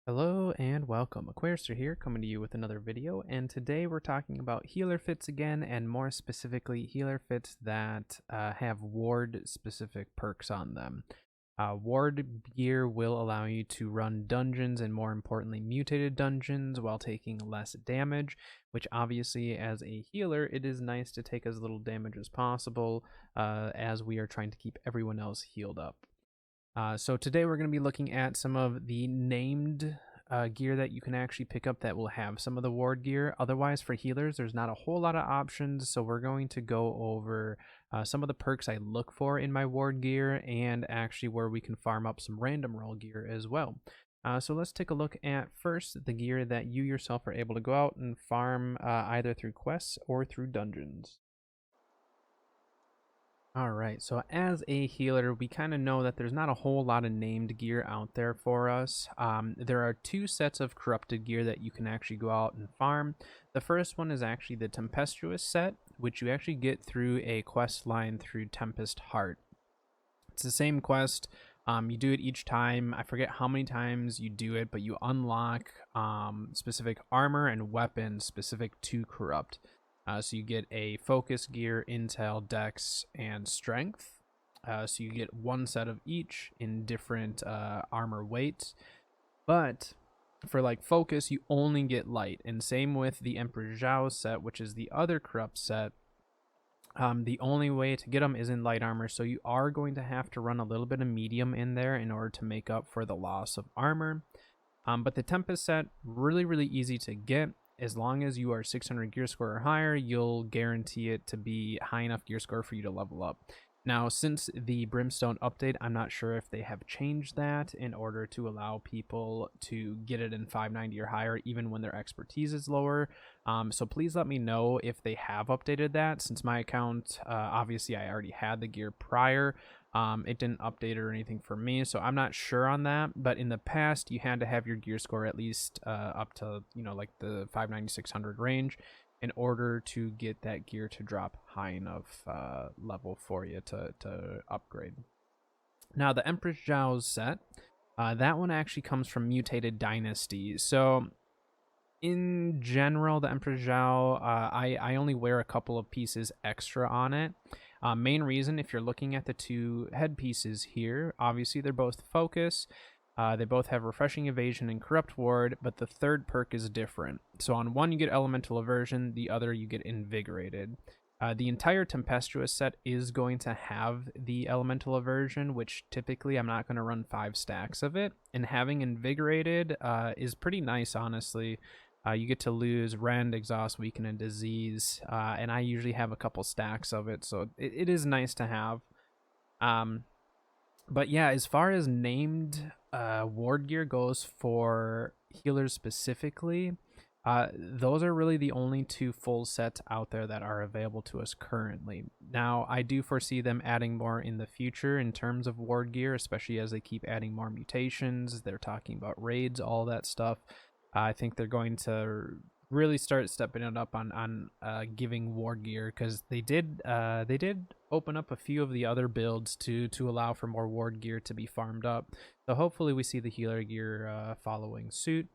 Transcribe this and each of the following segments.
Hello and welcome. Aquarister here, coming to you with another video, and today we're talking about healer fits again, and more specifically healer fits that have ward specific perks on them. Ward gear will allow you to run dungeons and, more importantly, mutated dungeons while taking less damage, which obviously as a healer it is nice to take as little damage as possible as we are trying to keep everyone else healed up. So today we're going to be looking at some of the named gear that you can actually pick up that will have some of the ward gear. Otherwise, for healers, there's not a whole lot of options. So we're going to go over some of the perks I look for in my ward gear and actually where we can farm up some random roll gear as well. So let's take a look at first the gear that you yourself are able to go out and farm either through quests or through dungeons. Alright, so as a healer, we kind of know that there's not a whole lot of named gear out there for us. There are two sets of corrupted gear that you can actually go out and farm. The first one is actually the Tempestuous set, which you actually get through a quest line through Tempest Heart. It's the same quest. You do it each time. I forget how many times you do it, but you unlock specific armor and weapons specific to corrupt. So you get a focus gear, intel, dex, and strength. So you get one set of each in different armor weights. But for like focus, you only get light. And same with the Empress Zhou set, which is the other corrupt set. The only way to get them is in light armor. So you are going to have to run a little bit of medium in there in order to make up for the loss of armor. But the Tempest set, really easy to get. As long as you are 600 gear score or higher, you'll guarantee it to be high enough gear score for you to level up. Now, since the Brimstone update, I'm not sure if they have changed that in order to allow people to get it in 590 or higher, even when their expertise is lower. So please let me know if they have updated that, since my account, obviously I already had the gear prior. It didn't update or anything for me, so I'm not sure on that. But in the past, you had to have your gear score at least up to, like the 590-600 range in order to get that gear to drop high enough level for you to upgrade. Now, the Empress Zhou's set, that one actually comes from Mutated Dynasty. So in general, the Empress Zhou, I only wear a couple of pieces extra on it. Main reason, if you're looking at the two headpieces here, obviously they're both focus. They both have refreshing evasion and corrupt ward, but the third perk is different. So on one you get elemental aversion, the other you get invigorated. The entire Tempestuous set is going to have the elemental aversion, which typically I'm not going to run 5 stacks of it. And having invigorated is pretty nice, honestly. You get to lose rend, exhaust, weaken, and disease, and I usually have a couple stacks of it, so it is nice to have. But yeah, as far as named ward gear goes for healers specifically, those are really the only two full sets out there that are available to us currently. Now, I do foresee them adding more in the future in terms of ward gear, especially as they keep adding more mutations. They're talking about raids, all that stuff. I think they're going to really start stepping it up on giving ward gear, because they did open up a few of the other builds to allow for more ward gear to be farmed up. So hopefully we see the healer gear following suit.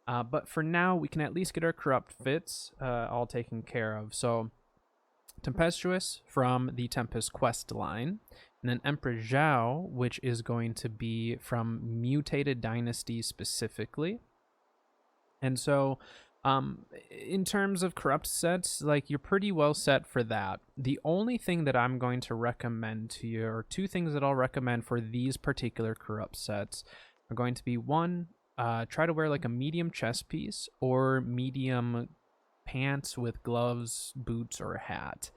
But for now, we can at least get our corrupt fits all taken care of. So Tempestuous from the Tempest quest line, and then Empress Zhou, which is going to be from Mutated Dynasty specifically. And so in terms of corrupt sets, like, you're pretty well set for that. The only thing that I'm going to recommend to you, or two things that I'll recommend for these particular corrupt sets, are going to be, one, try to wear like a medium chest piece or medium pants with gloves, boots, or a hat.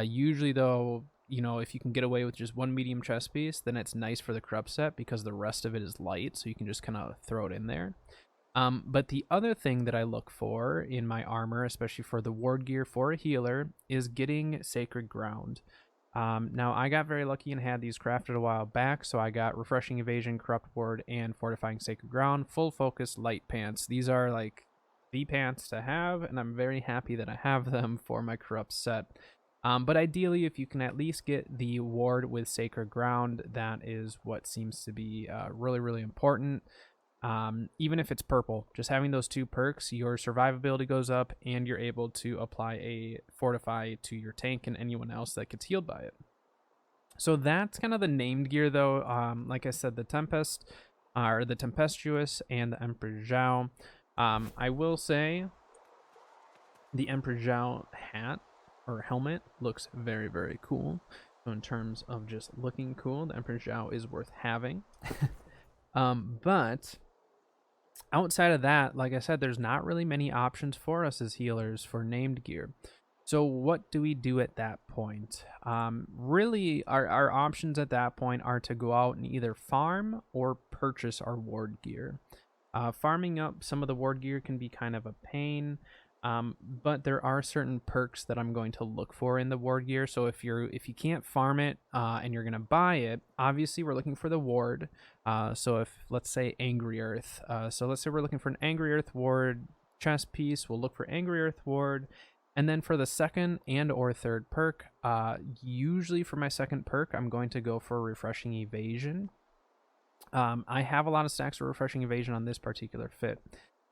Usually though, if you can get away with just one medium chest piece, then it's nice for the corrupt set because the rest of it is light, so you can just kind of throw it in there. But the other thing that I look for in my armor, especially for the ward gear for a healer, is getting Sacred Ground. Now, I got very lucky and had these crafted a while back, so I got Refreshing Evasion, Corrupt Ward, and Fortifying Sacred Ground, full focus light pants. These are like the pants to have, and I'm very happy that I have them for my corrupt set. But ideally, if you can at least get the ward with Sacred Ground, that is what seems to be really important. even if it's purple. Just having those 2 perks, your survivability goes up, and you're able to apply a Fortify to your tank and anyone else that gets healed by it. So that's kind of the named gear, though. Like I said, the Tempest, or the Tempestuous, and the Empress Zhou. I will say the Empress Zhou hat or helmet looks very, very cool. So in terms of just looking cool, the Empress Zhou is worth having. But outside of that, like I said, there's not really many options for us as healers for named gear. So what do we do at that point? Really, our options at that point are to go out and either farm or purchase our ward gear. Farming up some of the ward gear can be kind of a pain, but there are certain perks that I'm going to look for in the ward gear. So if you can't farm it and you're gonna buy it, obviously we're looking for the ward. So if, let's say, Angry Earth. So let's say we're looking for an Angry Earth ward chest piece. We'll look for Angry Earth ward. And then for the second and or third perk, usually for my second perk, I'm going to go for Refreshing Evasion. I have a lot of stacks of Refreshing Evasion on this particular fit.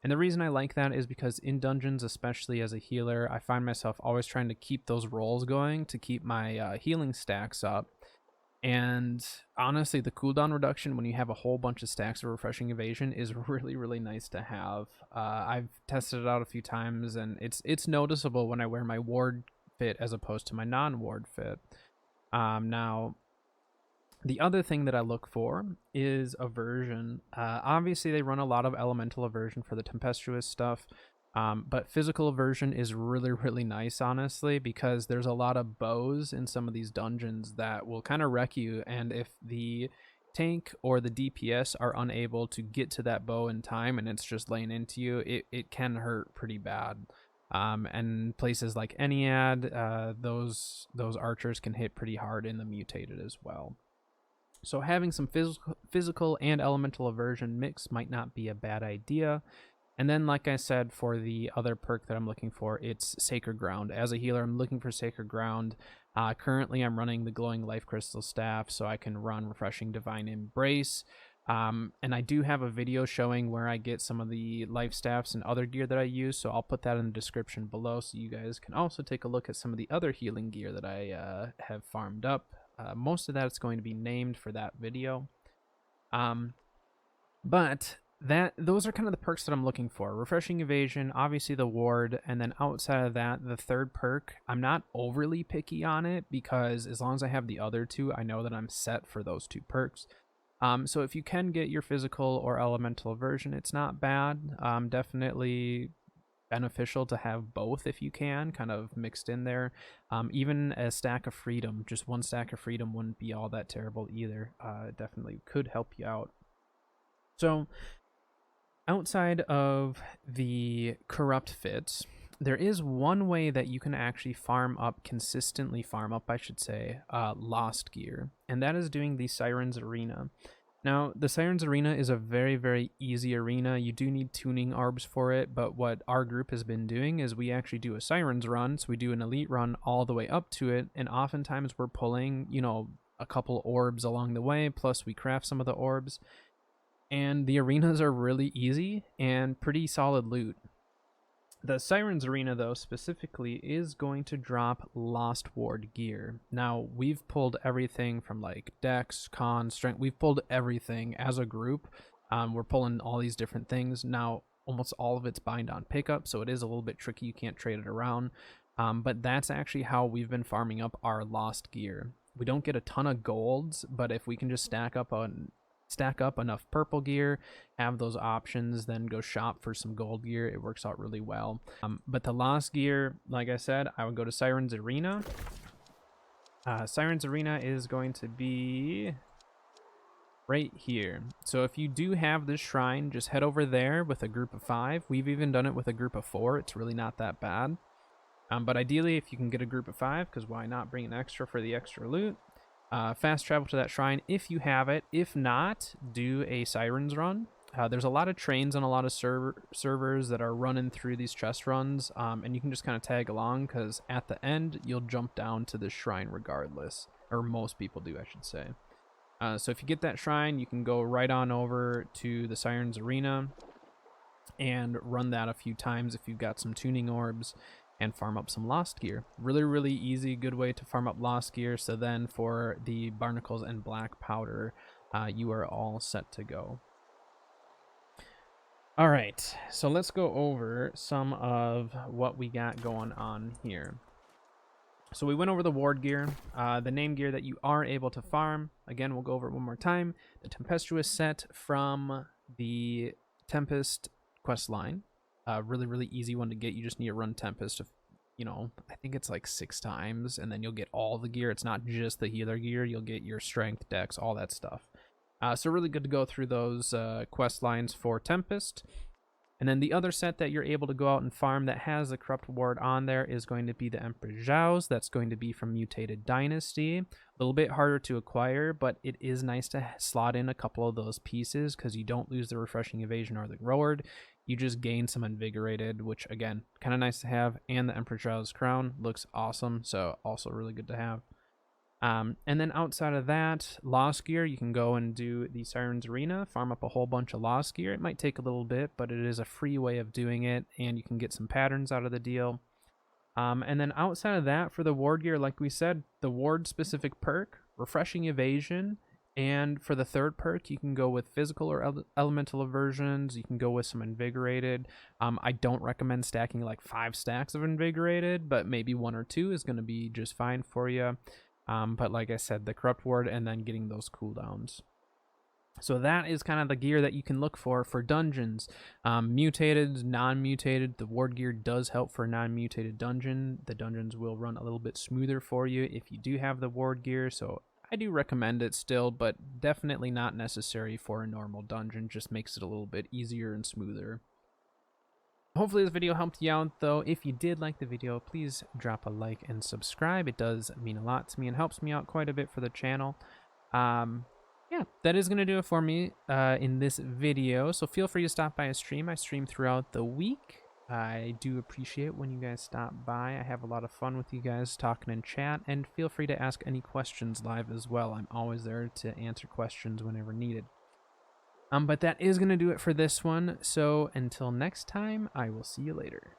And the reason I like that is because in dungeons, especially as a healer, I find myself always trying to keep those rolls going to keep my healing stacks up. And honestly, the cooldown reduction when you have a whole bunch of stacks of Refreshing Evasion is really, really nice to have. I've tested it out a few times, and it's noticeable when I wear my ward fit as opposed to my non-ward fit. Now, the other thing that I look for is Aversion. Obviously, they run a lot of elemental Aversion for the Tempestuous stuff. But physical Aversion is really, really nice, honestly, because there's a lot of bows in some of these dungeons that will kind of wreck you. And if the tank or the DPS are unable to get to that bow in time and it's just laying into you, it can hurt pretty bad. And places like Eniad, those archers can hit pretty hard in the Mutated as well. So having some physical and elemental Aversion mix might not be a bad idea. And then, like I said, for the other perk that I'm looking for, it's Sacred Ground. As a healer, I'm looking for Sacred Ground. Currently, I'm running the Glowing Life Crystal Staff, so I can run Refreshing Divine Embrace. And I do have a video showing where I get some of the life staffs and other gear that I use, so I'll put that in the description below so you guys can also take a look at some of the other healing gear that I have farmed up. Most of that is going to be named for that video. But those are kind of the perks that I'm looking for. Refreshing Evasion, obviously the ward, and then outside of that, the third perk, I'm not overly picky on it because as long as I have the other 2, I know that I'm set for those 2 perks. So if you can get your physical or elemental Aversion, it's not bad. Definitely beneficial to have both if you can, kind of mixed in there. Even a stack of Freedom, just 1 stack of Freedom wouldn't be all that terrible either. It definitely could help you out. So outside of the corrupt fits, there is one way that you can actually consistently farm up, I should say, lost gear, and that is doing the Siren's Arena. Now, the Siren's Arena is a very, very easy arena. You do need tuning orbs for it, but what our group has been doing is we actually do a Siren's run, so we do an elite run all the way up to it, and oftentimes we're pulling, a couple orbs along the way, plus we craft some of the orbs. And the arenas are really easy and pretty solid loot. The Siren's Arena, though, specifically is going to drop Lost Ward gear. Now, we've pulled everything from like Dex, Con, Strength. We've pulled everything as a group. We're pulling all these different things. Now, almost all of it's bind on pickup, so it is a little bit tricky. You can't trade it around. But that's actually how we've been farming up our lost gear. We don't get a ton of golds, but if we can just stack up enough purple gear, have those options, then go shop for some gold gear, it works out really well. But the lost gear, like I said, I would go to Siren's Arena. Siren's Arena is going to be right here. So if you do have this shrine, just head over there with a group of 5. We've even done it with a group of 4. It's really not that bad. But ideally, if you can get a group of 5, because why not bring an extra for the extra loot? Fast travel to that shrine if you have it. If not, do a Siren's run. There's a lot of trains on a lot of servers that are running through these chest runs, and you can just kind of tag along because at the end you'll jump down to the shrine regardless, or most people do, I should say. So if you get that shrine, you can go right on over to the Siren's Arena and run that a few times if you've got some tuning orbs and farm up some lost gear. Really, really easy, good way to farm up lost gear. So then for the barnacles and black powder, you are all set to go. All right, so let's go over some of what we got going on here. So we went over the ward gear, the name gear that you are able to farm. Again, we'll go over it one more time. The Tempestuous set from the Tempest quest line. Really, really easy one to get. You just need to run Tempest, I think it's like 6 times, and then you'll get all the gear. It's not just the healer gear. You'll get your strength, dex, all that stuff. So really good to go through those quest lines for Tempest. And then the other set that you're able to go out and farm that has a corrupt ward on there is going to be the Empress Zhou's. That's going to be from Mutated Dynasty. A little bit harder to acquire, but it is nice to slot in a couple of those pieces because you don't lose the Refreshing Evasion or the Reward. You just gain some Invigorated, which again, kind of nice to have. And the Empress Zhou's crown looks awesome, so also really good to have. And then outside of that, lost gear, you can go and do the Siren's Arena, farm up a whole bunch of lost gear. It might take a little bit, but it is a free way of doing it, and you can get some patterns out of the deal. And then outside of that, for the ward gear, like we said, the ward-specific perk, Refreshing Evasion, and for the third perk, you can go with physical or elemental aversions. You can go with some Invigorated. I don't recommend stacking like 5 stacks of Invigorated, but maybe 1 or 2 is going to be just fine for you. But like I said, the corrupt ward and then getting those cooldowns. So that is kind of the gear that you can look for dungeons. Mutated, non-mutated, the ward gear does help for non-mutated dungeon. The dungeons will run a little bit smoother for you if you do have the ward gear. So I do recommend it still, but definitely not necessary for a normal dungeon. Just makes it a little bit easier and smoother. Hopefully this video helped you out, though. If you did like the video, please drop a like and subscribe. It does mean a lot to me and helps me out quite a bit for the channel. Yeah, that is going to do it for me in this video. So feel free to stop by a stream. I stream throughout the week. I do appreciate when you guys stop by. I have a lot of fun with you guys talking in chat. And feel free to ask any questions live as well. I'm always there to answer questions whenever needed. But that is going to do it for this one. So until next time, I will see you later.